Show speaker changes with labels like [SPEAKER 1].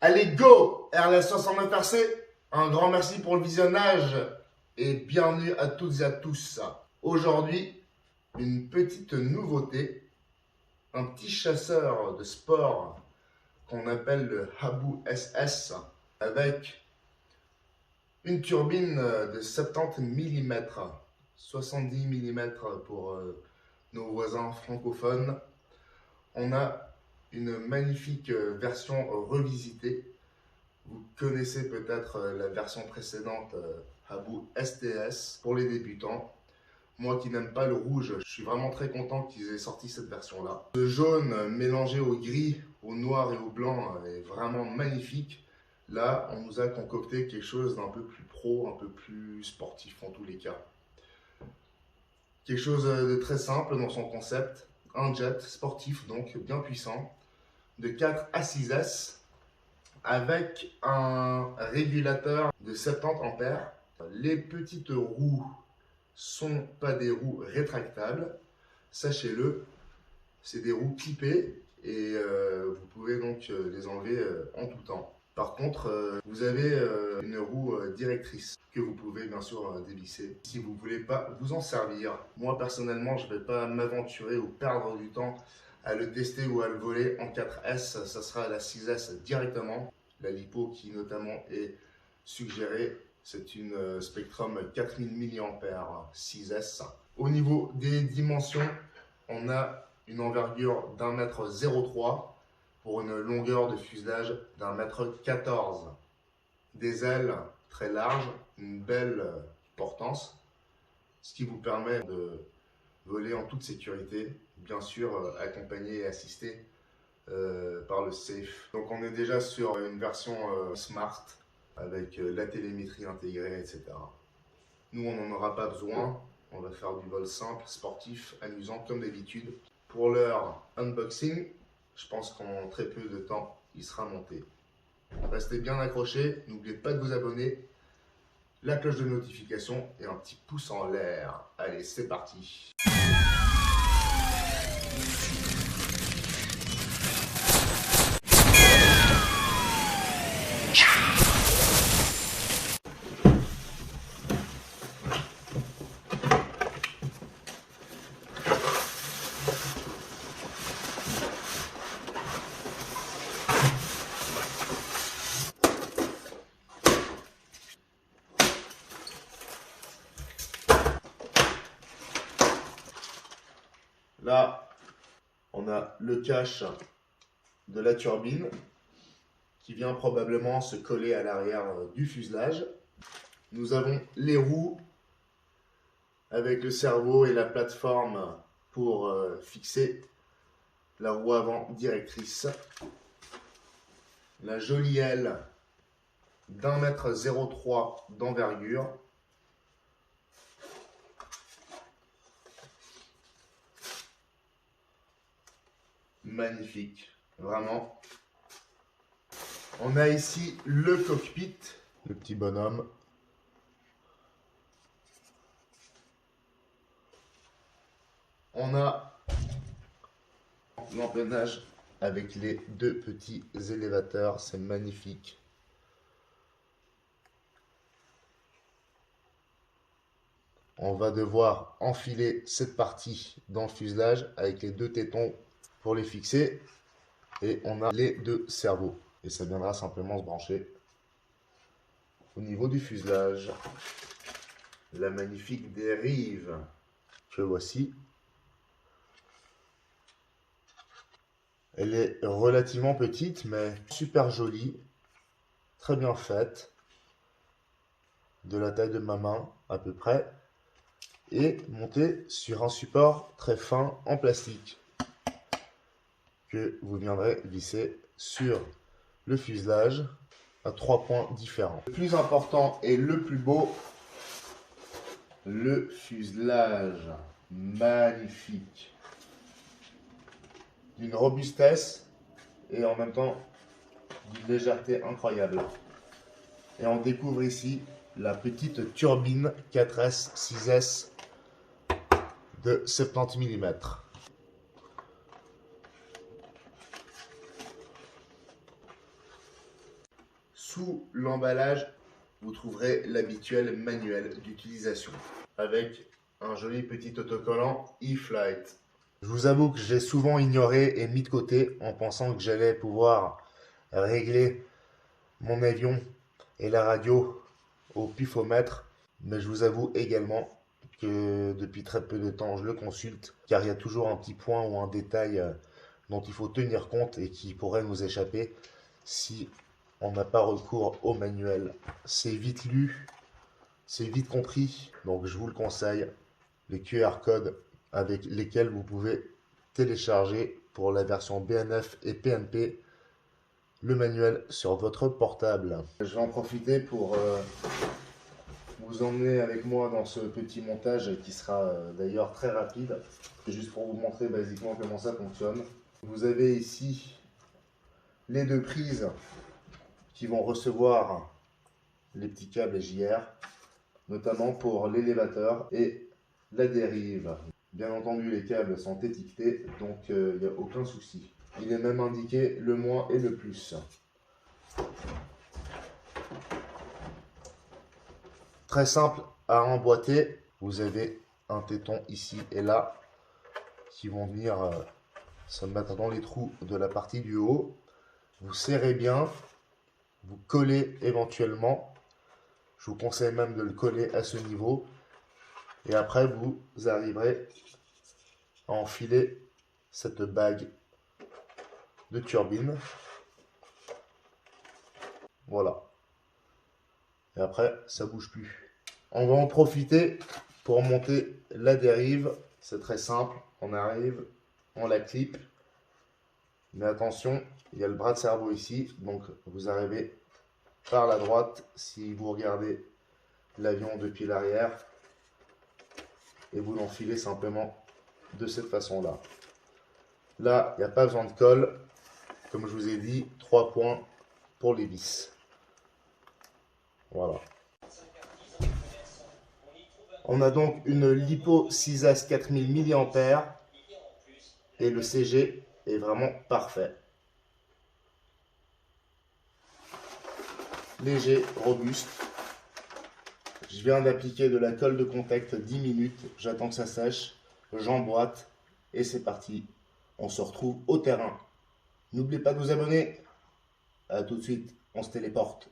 [SPEAKER 1] Allez, go! RLS 69 RC, un grand merci pour le visionnage et bienvenue à toutes et à tous. Aujourd'hui, une petite nouveauté, un petit chasseur de sport qu'on appelle le Habu SS avec une turbine de 70 mm, 70 mm pour nos voisins francophones. On a une magnifique version revisitée. Vous connaissez peut-être la version précédente Habu STS pour les débutants. Moi qui n'aime pas le rouge, je suis vraiment très content qu'ils aient sorti cette version-là. Le jaune mélangé au gris, au noir et au blanc est vraiment magnifique. Là, on nous a concocté quelque chose d'un peu plus pro, un peu plus sportif en tous les cas. Quelque chose de très simple dans son concept. Un jet sportif, donc bien puissant, de 4 à 6 S, avec un régulateur de 70 ampères. Les petites roues sont pas des roues rétractables, sachez-le, c'est des roues clippées et vous pouvez donc les enlever en tout temps. Par contre, vous avez une roue directrice que vous pouvez bien sûr dévisser si vous ne voulez pas vous en servir. Moi personnellement, je ne vais pas m'aventurer ou perdre du temps à le tester ou à le voler en 4S, ça sera la 6S directement. La lipo qui notamment est suggérée, c'est une Spectrum 4000 mAh 6S. Au niveau des dimensions, on a une envergure d'1,03 m pour une longueur de fuselage d'1,14 m. Des ailes très larges, une belle portance, ce qui vous permet de voler en toute sécurité, bien sûr accompagné et assisté par le safe. Donc on est déjà sur une version smart avec la télémétrie intégrée, etc. Nous on n'en aura pas besoin, on va faire du vol simple, sportif, amusant comme d'habitude. Pour leur unboxing, je pense qu'en très peu de temps, il sera monté. Restez bien accrochés, n'oubliez pas de vous abonner, la cloche de notification et un petit pouce en l'air. Allez, c'est parti! Là, on a le cache de la turbine qui vient probablement se coller à l'arrière du fuselage. Nous avons les roues avec le cerveau et la plateforme pour fixer la roue avant directrice. La jolie aile d'1,03 m d'envergure. Magnifique, vraiment. On a ici le cockpit, le petit bonhomme. On a l'empennage avec les deux petits élévateurs, c'est magnifique. On va devoir enfiler cette partie dans le fuselage avec les deux tétons pour les fixer. Et on a les deux cerveaux. Et ça viendra simplement se brancher au niveau du fuselage. La magnifique dérive que voici. Elle est relativement petite, mais super jolie, très bien faite, de la taille de ma main à peu près, et montée sur un support très fin en plastique que vous viendrez visser sur le fuselage à 3 points différents. Le plus important et le plus beau, le fuselage, magnifique. D'une robustesse et en même temps d'une légèreté incroyable. Et on découvre ici la petite turbine 4S 6S de 70 mm. Sous l'emballage, vous trouverez l'habituel manuel d'utilisation avec un joli petit autocollant eFlight. Je vous avoue que j'ai souvent ignoré et mis de côté en pensant que j'allais pouvoir régler mon avion et la radio au pifomètre, mais je vous avoue également que depuis très peu de temps je le consulte car il y a toujours un petit point ou un détail dont il faut tenir compte et qui pourrait nous échapper si on n'a pas recours au manuel. C'est vite lu, c'est vite compris, donc je vous le conseille. Les QR codes avec lesquels vous pouvez télécharger pour la version BNF et PNP le manuel sur votre portable. Je vais en profiter pour vous emmener avec moi dans ce petit montage qui sera d'ailleurs très rapide, juste pour vous montrer basiquement comment ça fonctionne. Vous avez ici les deux prises qui vont recevoir les petits câbles JR, notamment pour l'élévateur et la dérive. Bien entendu, les câbles sont étiquetés, donc il n'y a aucun souci. Il est même indiqué le moins et le plus. Très simple à emboîter. Vous avez un téton ici et là qui vont venir se mettre dans les trous de la partie du haut. Vous serrez bien, vous collez éventuellement. Je vous conseille même de le coller à ce niveau. Et après, vous arriverez à enfiler cette bague de turbine. Voilà. Et après, ça bouge plus. On va en profiter pour monter la dérive. C'est très simple. On arrive, on la clip. Mais attention, il y a le bras de cerveau ici. Donc, vous arrivez par la droite si vous regardez l'avion depuis l'arrière. Et vous l'enfilez simplement de cette façon-là. Là, il n'y a pas besoin de colle. Comme je vous ai dit, 3 points pour les vis. Voilà. On a donc une Lipo 6S 4000 mAh et le CG est vraiment parfait. Léger, robuste. Je viens d'appliquer de la colle de contact 10 minutes. J'attends que ça sèche. J'emboîte et c'est parti. On se retrouve au terrain. N'oubliez pas de vous abonner. A tout de suite, on se téléporte.